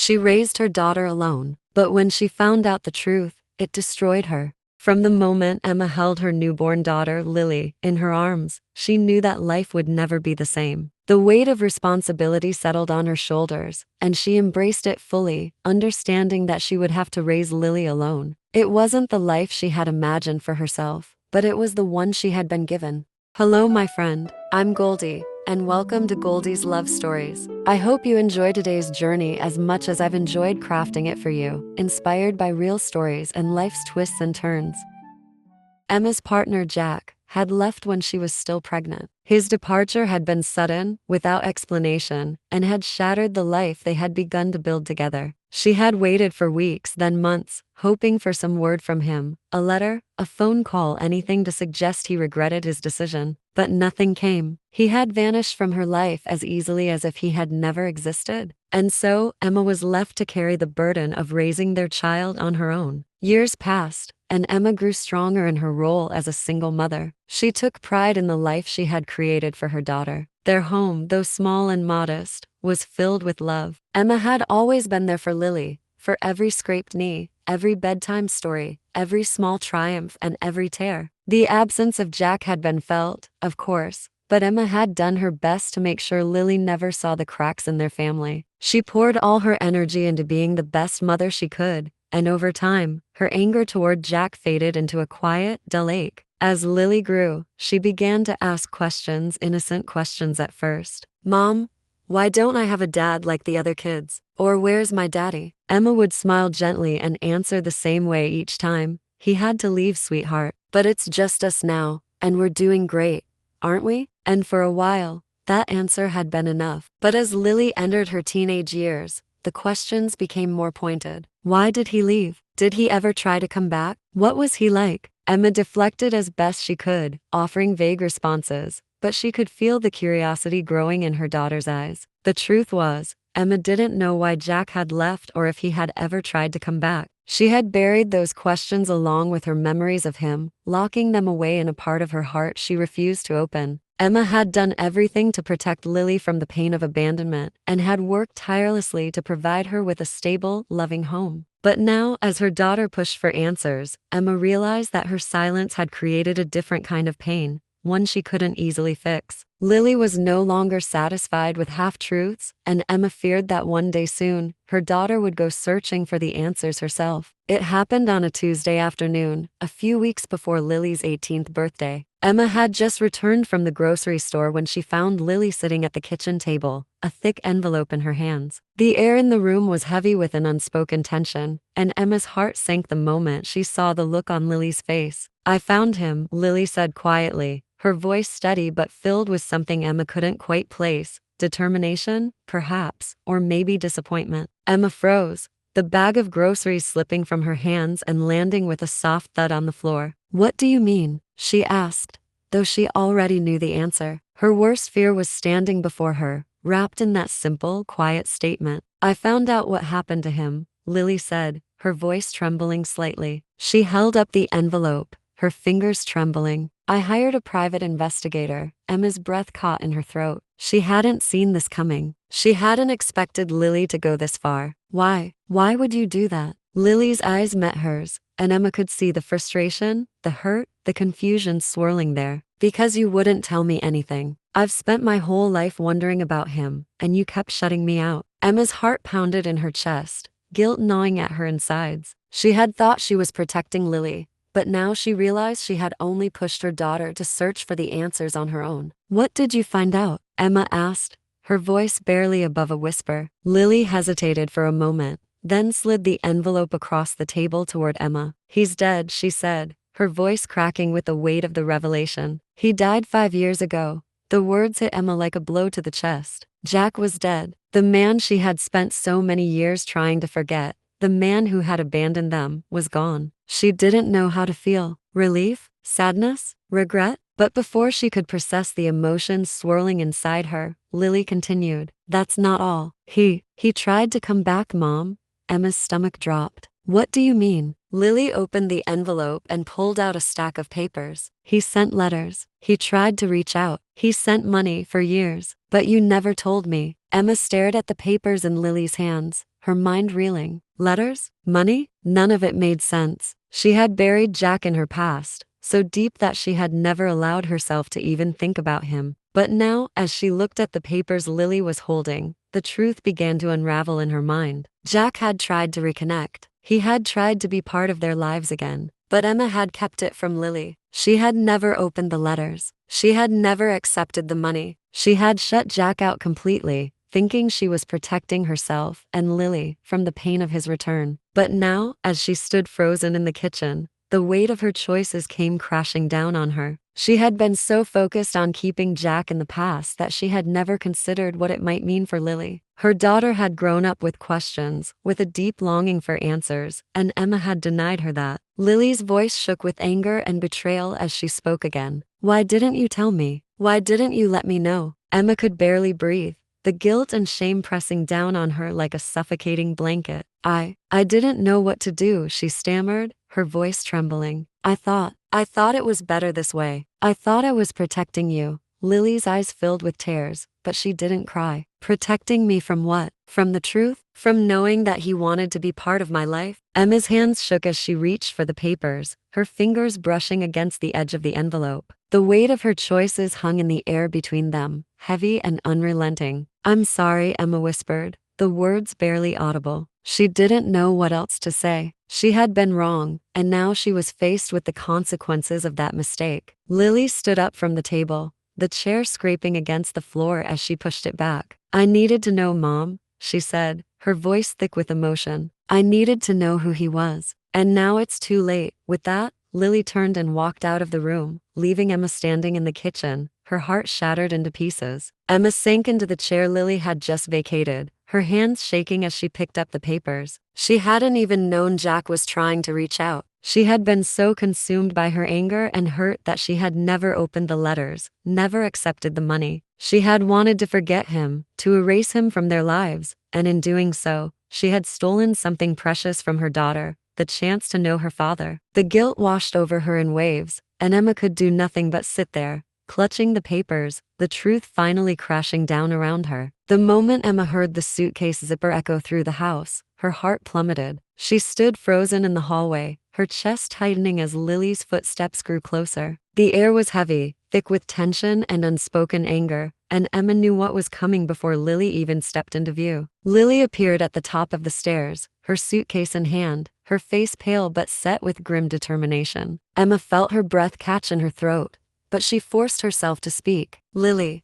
She raised her daughter alone, but when she found out the truth, it destroyed her. From the moment Emma held her newborn daughter, Lily, in her arms, she knew that life would never be the same. The weight of responsibility settled on her shoulders, and she embraced it fully, understanding that she would have to raise Lily alone. It wasn't the life she had imagined for herself, but it was the one she had been given. Hello, my friend. I'm Goldie, and welcome to Goldie's Love Stories. I hope you enjoy today's journey as much as I've enjoyed crafting it for you, inspired by real stories and life's twists and turns. Emma's partner, Jack, had left when she was still pregnant. His departure had been sudden, without explanation, and had shattered the life they had begun to build together. She had waited for weeks, then months, hoping for some word from him, a letter, a phone call, anything to suggest he regretted his decision. But nothing came. He had vanished from her life as easily as if he had never existed. And so, Emma was left to carry the burden of raising their child on her own. Years passed, and Emma grew stronger in her role as a single mother. She took pride in the life she had created for her daughter. Their home, though small and modest, was filled with love. Emma had always been there for Lily, for every scraped knee, every bedtime story, every small triumph, and every tear. The absence of Jack had been felt, of course, but Emma had done her best to make sure Lily never saw the cracks in their family. She poured all her energy into being the best mother she could, and over time, her anger toward Jack faded into a quiet, dull ache. As Lily grew, she began to ask questions, innocent questions at first. "Mom, why don't I have a dad like the other kids? Or where's my daddy?" Emma would smile gently and answer the same way each time. "He had to leave, sweetheart. But it's just us now, and we're doing great, aren't we?" And for a while, that answer had been enough. But as Lily entered her teenage years, the questions became more pointed. Why did he leave? Did he ever try to come back? What was he like? Emma deflected as best she could, offering vague responses, but she could feel the curiosity growing in her daughter's eyes. The truth was, Emma didn't know why Jack had left or if he had ever tried to come back. She had buried those questions along with her memories of him, locking them away in a part of her heart she refused to open. Emma had done everything to protect Lily from the pain of abandonment and had worked tirelessly to provide her with a stable, loving home. But now, as her daughter pushed for answers, Emma realized that her silence had created a different kind of pain, one she couldn't easily fix. Lily was no longer satisfied with half-truths, and Emma feared that one day soon, her daughter would go searching for the answers herself. It happened on a Tuesday afternoon, a few weeks before Lily's 18th birthday. Emma had just returned from the grocery store when she found Lily sitting at the kitchen table, a thick envelope in her hands. The air in the room was heavy with an unspoken tension, and Emma's heart sank the moment she saw the look on Lily's face. "I found him," Lily said quietly, her voice steady but filled with something Emma couldn't quite place. Determination, perhaps, or maybe disappointment. Emma froze, the bag of groceries slipping from her hands and landing with a soft thud on the floor. "What do you mean?" she asked, though she already knew the answer. Her worst fear was standing before her, wrapped in that simple, quiet statement. "I found out what happened to him," Lily said, her voice trembling slightly. She held up the envelope, her fingers trembling. "I hired a private investigator." Emma's breath caught in her throat. She hadn't seen this coming. She hadn't expected Lily to go this far. Why? Why would you do that? Lily's eyes met hers, and Emma could see the frustration, the hurt, the confusion swirling there. "Because you wouldn't tell me anything. I've spent my whole life wondering about him, and you kept shutting me out." Emma's heart pounded in her chest, guilt gnawing at her insides. She had thought she was protecting Lily, but now she realized she had only pushed her daughter to search for the answers on her own. "What did you find out?" Emma asked, her voice barely above a whisper. Lily hesitated for a moment, then slid the envelope across the table toward Emma. "He's dead," she said, her voice cracking with the weight of the revelation. "He died 5 years ago." The words hit Emma like a blow to the chest. Jack was dead. The man she had spent so many years trying to forget, the man who had abandoned them, was gone. She didn't know how to feel. Relief? Sadness? Regret? But before she could process the emotions swirling inside her, Lily continued, "That's not all. He tried to come back, Mom." Emma's stomach dropped. "What do you mean?" Lily opened the envelope and pulled out a stack of papers. "He sent letters. He tried to reach out. He sent money for years. But you never told me." Emma stared at the papers in Lily's hands, her mind reeling. Letters? Money? None of it made sense. She had buried Jack in her past, so deep that she had never allowed herself to even think about him. But now, as she looked at the papers Lily was holding, the truth began to unravel in her mind. Jack had tried to reconnect. He had tried to be part of their lives again. But Emma had kept it from Lily. She had never opened the letters. She had never accepted the money. She had shut Jack out completely, thinking she was protecting herself and Lily from the pain of his return. But now, as she stood frozen in the kitchen, the weight of her choices came crashing down on her. She had been so focused on keeping Jack in the past that she had never considered what it might mean for Lily. Her daughter had grown up with questions, with a deep longing for answers, and Emma had denied her that. Lily's voice shook with anger and betrayal as she spoke again. "Why didn't you tell me? Why didn't you let me know?" Emma could barely breathe, the guilt and shame pressing down on her like a suffocating blanket. I didn't know what to do," she stammered, her voice trembling. I thought it was better this way. I thought I was protecting you." Lily's eyes filled with tears, but she didn't cry. "Protecting me from what? From the truth? From knowing that he wanted to be part of my life?" Emma's hands shook as she reached for the papers, her fingers brushing against the edge of the envelope. The weight of her choices hung in the air between them, heavy and unrelenting. "I'm sorry," Emma whispered, the words barely audible. She didn't know what else to say. She had been wrong, and now she was faced with the consequences of that mistake. Lily stood up from the table, the chair scraping against the floor as she pushed it back. "I needed to know, Mom," she said, her voice thick with emotion. "I needed to know who he was. And now it's too late." With that, Lily turned and walked out of the room, leaving Emma standing in the kitchen, her heart shattered into pieces. Emma sank into the chair Lily had just vacated, her hands shaking as she picked up the papers. She hadn't even known Jack was trying to reach out. She had been so consumed by her anger and hurt that she had never opened the letters, never accepted the money. She had wanted to forget him, to erase him from their lives, and in doing so, she had stolen something precious from her daughter, the chance to know her father. The guilt washed over her in waves, and Emma could do nothing but sit there, clutching the papers, the truth finally crashing down around her. The moment Emma heard the suitcase zipper echo through the house, her heart plummeted. She stood frozen in the hallway, her chest tightening as Lily's footsteps grew closer. The air was heavy, thick with tension and unspoken anger, and Emma knew what was coming before Lily even stepped into view. Lily appeared at the top of the stairs, her suitcase in hand, her face pale but set with grim determination. Emma felt her breath catch in her throat, but she forced herself to speak. "Lily,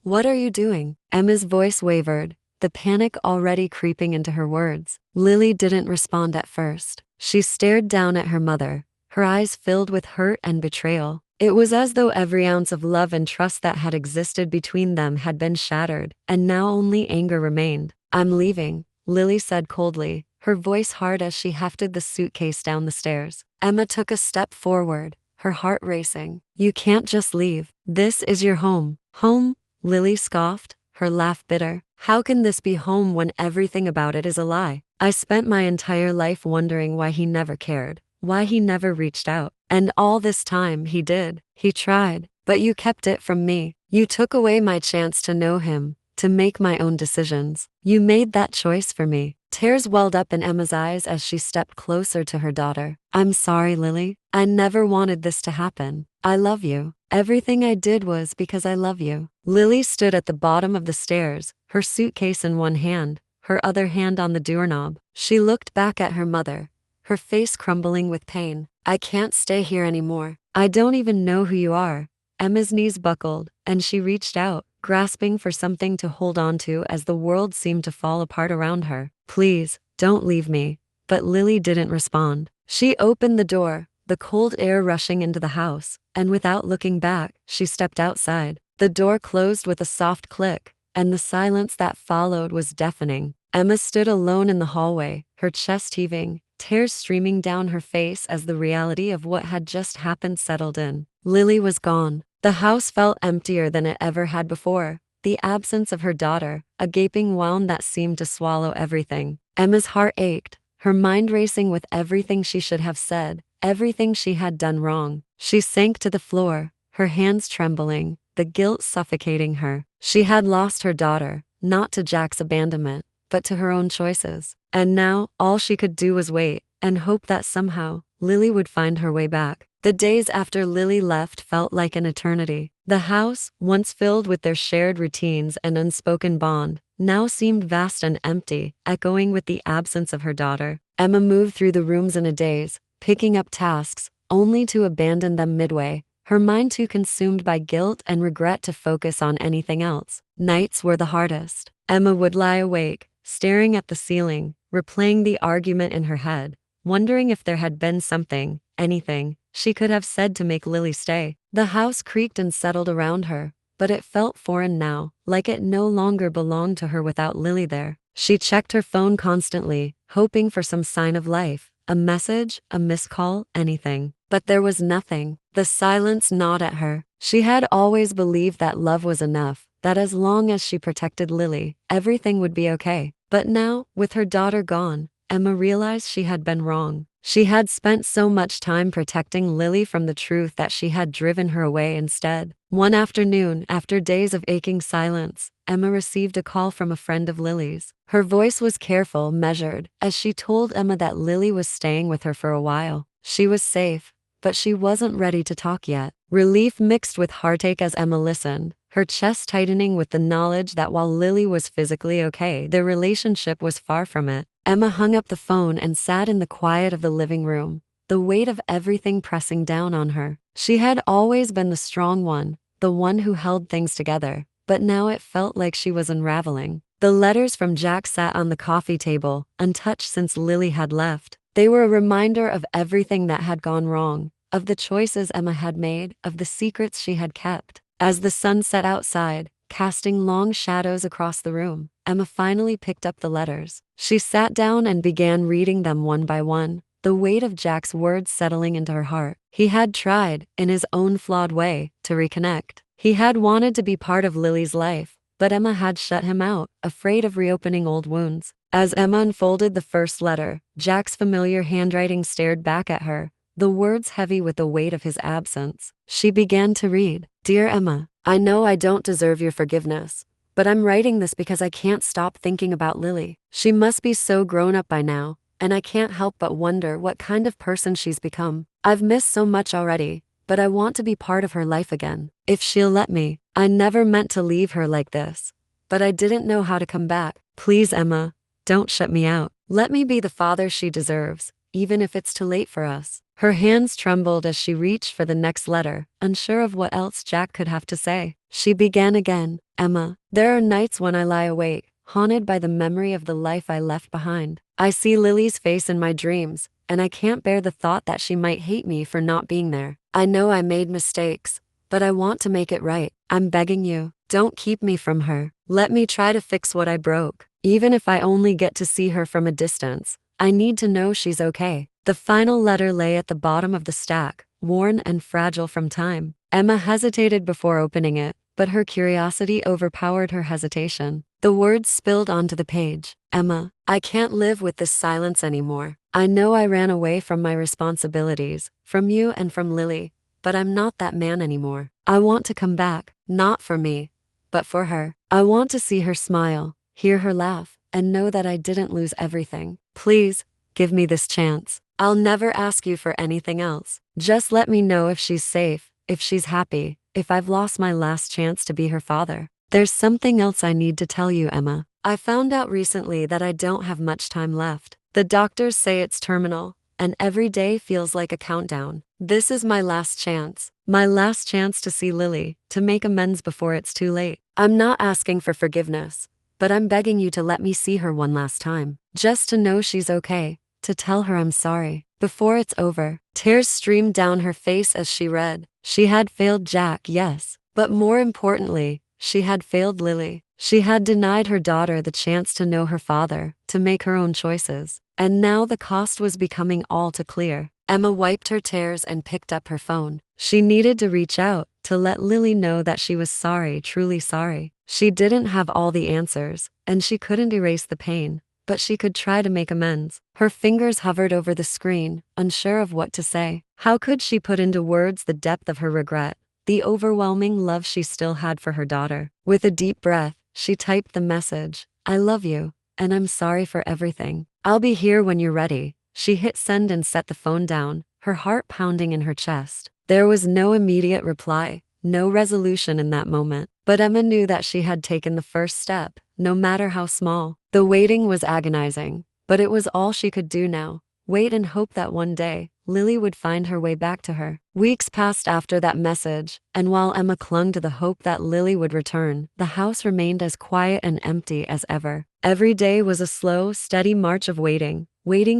what are you doing?" Emma's voice wavered, the panic already creeping into her words. Lily didn't respond at first. She stared down at her mother, her eyes filled with hurt and betrayal. It was as though every ounce of love and trust that had existed between them had been shattered, and now only anger remained. "I'm leaving," Lily said coldly, her voice hard as she hefted the suitcase down the stairs. Emma took a step forward, her heart racing. "You can't just leave. This is your home." "Home?" Lily scoffed, her laugh bitter. "How can this be home when everything about it is a lie? I spent my entire life wondering why he never cared, why he never reached out. And all this time he did. He tried, but you kept it from me. You took away my chance to know him, to make my own decisions. You made that choice for me." Tears welled up in Emma's eyes as she stepped closer to her daughter. "I'm sorry, Lily. I never wanted this to happen. I love you. Everything I did was because I love you." Lily stood at the bottom of the stairs, her suitcase in one hand, her other hand on the doorknob. She looked back at her mother, her face crumbling with pain. "I can't stay here anymore. I don't even know who you are." Emma's knees buckled, and she reached out, grasping for something to hold on to as the world seemed to fall apart around her. "Please, don't leave me." But Lily didn't respond. She opened the door, the cold air rushing into the house, and without looking back, she stepped outside. The door closed with a soft click, and the silence that followed was deafening. Emma stood alone in the hallway, her chest heaving, tears streaming down her face as the reality of what had just happened settled in. Lily was gone. The house felt emptier than it ever had before. The absence of her daughter, a gaping wound that seemed to swallow everything. Emma's heart ached, her mind racing with everything she should have said, everything she had done wrong. She sank to the floor, her hands trembling, the guilt suffocating her. She had lost her daughter, not to Jack's abandonment, but to her own choices. And now, all she could do was wait and hope that somehow, Lily would find her way back. The days after Lily left felt like an eternity. The house, once filled with their shared routines and unspoken bond, now seemed vast and empty, echoing with the absence of her daughter. Emma moved through the rooms in a daze, picking up tasks, only to abandon them midway, her mind too consumed by guilt and regret to focus on anything else. Nights were the hardest. Emma would lie awake, staring at the ceiling, replaying the argument in her head, wondering if there had been something, anything, she could have said to make Lily stay. The house creaked and settled around her, but it felt foreign now, like it no longer belonged to her without Lily there. She checked her phone constantly, hoping for some sign of life, a message, a missed call, anything. But there was nothing. The silence gnawed at her. She had always believed that love was enough, that as long as she protected Lily, everything would be okay. But now, with her daughter gone, Emma realized she had been wrong. She had spent so much time protecting Lily from the truth that she had driven her away instead. One afternoon, after days of aching silence, Emma received a call from a friend of Lily's. Her voice was careful, measured, as she told Emma that Lily was staying with her for a while. She was safe, but she wasn't ready to talk yet. Relief mixed with heartache as Emma listened, her chest tightening with the knowledge that while Lily was physically okay, their relationship was far from it. Emma hung up the phone and sat in the quiet of the living room, the weight of everything pressing down on her. She had always been the strong one, the one who held things together, but now it felt like she was unraveling. The letters from Jack sat on the coffee table, untouched since Lily had left. They were a reminder of everything that had gone wrong, of the choices Emma had made, of the secrets she had kept. As the sun set outside, casting long shadows across the room, Emma finally picked up the letters. She sat down and began reading them one by one, the weight of Jack's words settling into her heart. He had tried, in his own flawed way, to reconnect. He had wanted to be part of Lily's life, but Emma had shut him out, afraid of reopening old wounds. As Emma unfolded the first letter, Jack's familiar handwriting stared back at her, the words heavy with the weight of his absence. She began to read. "Dear Emma, I know I don't deserve your forgiveness, but I'm writing this because I can't stop thinking about Lily. She must be so grown up by now, and I can't help but wonder what kind of person she's become. I've missed so much already, but I want to be part of her life again, if she'll let me. I never meant to leave her like this, but I didn't know how to come back. Please, Emma, don't shut me out. Let me be the father she deserves, even if it's too late for us." Her hands trembled as she reached for the next letter, unsure of what else Jack could have to say. She began again. "Emma, there are nights when I lie awake, haunted by the memory of the life I left behind. I see Lily's face in my dreams, and I can't bear the thought that she might hate me for not being there. I know I made mistakes, but I want to make it right. I'm begging you, don't keep me from her. Let me try to fix what I broke. Even if I only get to see her from a distance, I need to know she's okay." The final letter lay at the bottom of the stack, worn and fragile from time. Emma hesitated before opening it, but her curiosity overpowered her hesitation. The words spilled onto the page. "Emma, I can't live with this silence anymore. I know I ran away from my responsibilities, from you and from Lily, but I'm not that man anymore. I want to come back, not for me, but for her. I want to see her smile, hear her laugh, and know that I didn't lose everything. Please, give me this chance. I'll never ask you for anything else. Just let me know if she's safe, if she's happy, if I've lost my last chance to be her father. There's something else I need to tell you, Emma. I found out recently that I don't have much time left. The doctors say it's terminal, and every day feels like a countdown. This is my last chance. My last chance to see Lily, to make amends before it's too late. I'm not asking for forgiveness, but I'm begging you to let me see her one last time. Just to know she's okay. To tell her I'm sorry, before it's over." Tears streamed down her face as she read. She had failed Jack, yes, but more importantly, she had failed Lily. She had denied her daughter the chance to know her father, to make her own choices. And now the cost was becoming all too clear. Emma wiped her tears and picked up her phone. She needed to reach out, to let Lily know that she was sorry, truly sorry. She didn't have all the answers, and she couldn't erase the pain, but she could try to make amends. Her fingers hovered over the screen, unsure of what to say. How could she put into words the depth of her regret, the overwhelming love she still had for her daughter? With a deep breath, she typed the message, "I love you, and I'm sorry for everything. I'll be here when you're ready." She hit send and set the phone down, her heart pounding in her chest. There was no immediate reply, no resolution in that moment, but Emma knew that she had taken the first step, no matter how small. The waiting was agonizing, but it was all she could do now. Wait and hope that one day, Lily would find her way back to her. Weeks passed after that message, and while Emma clung to the hope that Lily would return, the house remained as quiet and empty as ever. Every day was a slow, steady march of waiting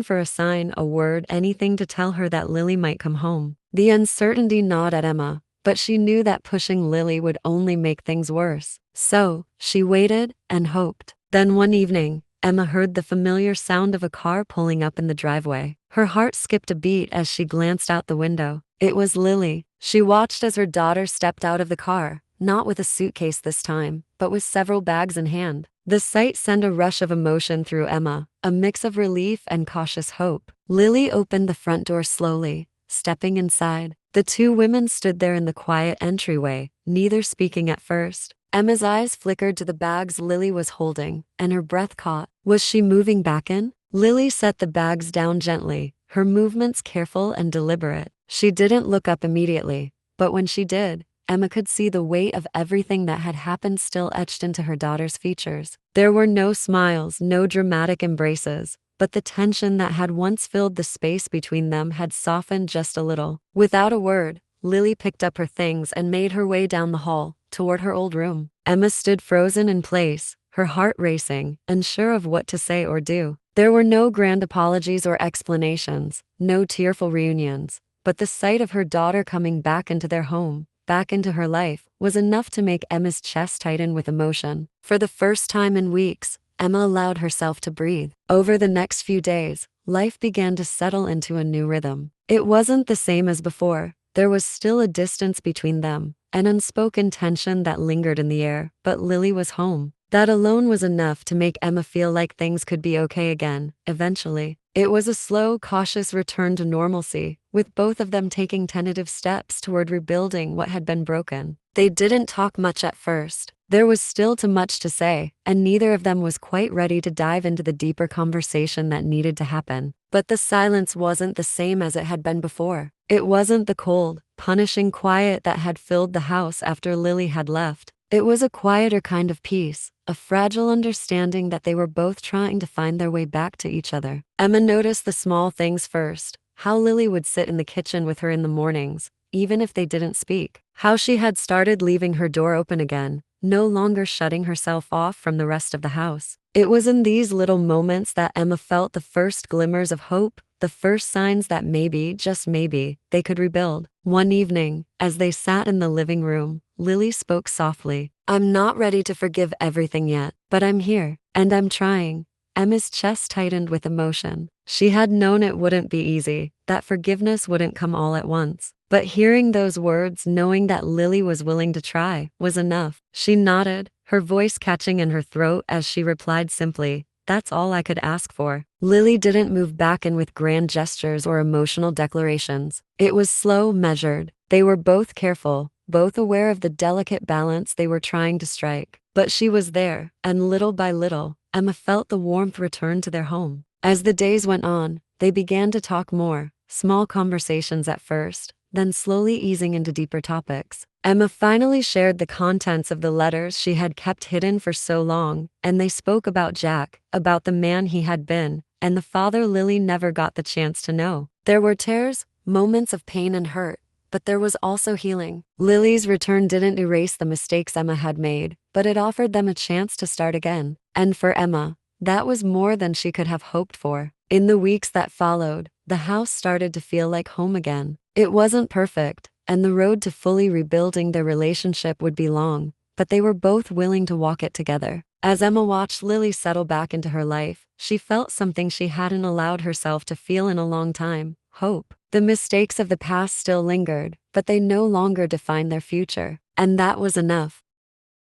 for a sign, a word, anything to tell her that Lily might come home. The uncertainty gnawed at Emma, but she knew that pushing Lily would only make things worse. So, she waited and hoped. Then one evening, Emma heard the familiar sound of a car pulling up in the driveway. Her heart skipped a beat as she glanced out the window. It was Lily. She watched as her daughter stepped out of the car, not with a suitcase this time, but with several bags in hand. The sight sent a rush of emotion through Emma, a mix of relief and cautious hope. Lily opened the front door slowly, stepping inside. The two women stood there in the quiet entryway, neither speaking at first. Emma's eyes flickered to the bags Lily was holding, and her breath caught. Was she moving back in? Lily set the bags down gently, her movements careful and deliberate. She didn't look up immediately, but when she did, Emma could see the weight of everything that had happened still etched into her daughter's features. There were no smiles, no dramatic embraces, but the tension that had once filled the space between them had softened just a little. Without a word, Lily picked up her things and made her way down the hall, toward her old room. Emma stood frozen in place, her heart racing, unsure of what to say or do. There were no grand apologies or explanations, no tearful reunions, but the sight of her daughter coming back into their home, back into her life, was enough to make Emma's chest tighten with emotion. For the first time in weeks, Emma allowed herself to breathe. Over the next few days, life began to settle into a new rhythm. It wasn't the same as before. There was still a distance between them, an unspoken tension that lingered in the air, but Lily was home. That alone was enough to make Emma feel like things could be okay again, eventually. It was a slow, cautious return to normalcy, with both of them taking tentative steps toward rebuilding what had been broken. They didn't talk much at first. There was still too much to say, and neither of them was quite ready to dive into the deeper conversation that needed to happen. But the silence wasn't the same as it had been before. It wasn't the cold, punishing quiet that had filled the house after Lily had left. It was a quieter kind of peace, a fragile understanding that they were both trying to find their way back to each other. Emma noticed the small things first, how Lily would sit in the kitchen with her in the mornings, even if they didn't speak. How she had started leaving her door open again, no longer shutting herself off from the rest of the house. It was in these little moments that Emma felt the first glimmers of hope, the first signs that maybe, just maybe, they could rebuild. One evening, as they sat in the living room, Lily spoke softly. "I'm not ready to forgive everything yet, but I'm here, and I'm trying." Emma's chest tightened with emotion. She had known it wouldn't be easy, that forgiveness wouldn't come all at once. But hearing those words, knowing that Lily was willing to try, was enough. She nodded, her voice catching in her throat as she replied simply, "That's all I could ask for." Lily didn't move back in with grand gestures or emotional declarations. It was slow, measured. They were both careful, both aware of the delicate balance they were trying to strike. But she was there, and little by little, Emma felt the warmth return to their home. As the days went on, they began to talk more, small conversations at first, then slowly easing into deeper topics. Emma finally shared the contents of the letters she had kept hidden for so long, and they spoke about Jack, about the man he had been, and the father Lily never got the chance to know. There were tears, moments of pain and hurt, but there was also healing. Lily's return didn't erase the mistakes Emma had made, but it offered them a chance to start again. And for Emma, that was more than she could have hoped for. In the weeks that followed, the house started to feel like home again. It wasn't perfect, and the road to fully rebuilding their relationship would be long, but they were both willing to walk it together. As Emma watched Lily settle back into her life, she felt something she hadn't allowed herself to feel in a long time: hope. The mistakes of the past still lingered, but they no longer defined their future. And that was enough.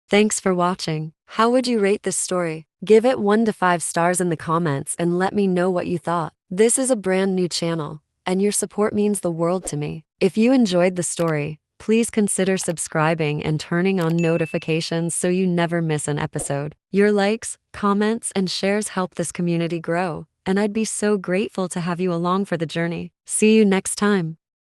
Thanks for watching. How would you rate this story? Give it 1 to 5 stars in the comments and let me know what you thought. This is a brand new channel, and your support means the world to me. If you enjoyed the story, Please consider subscribing and turning on notifications so you never miss an episode. Your likes, comments, and shares help this community grow, and I'd be so grateful to have you along for the journey. See you next time.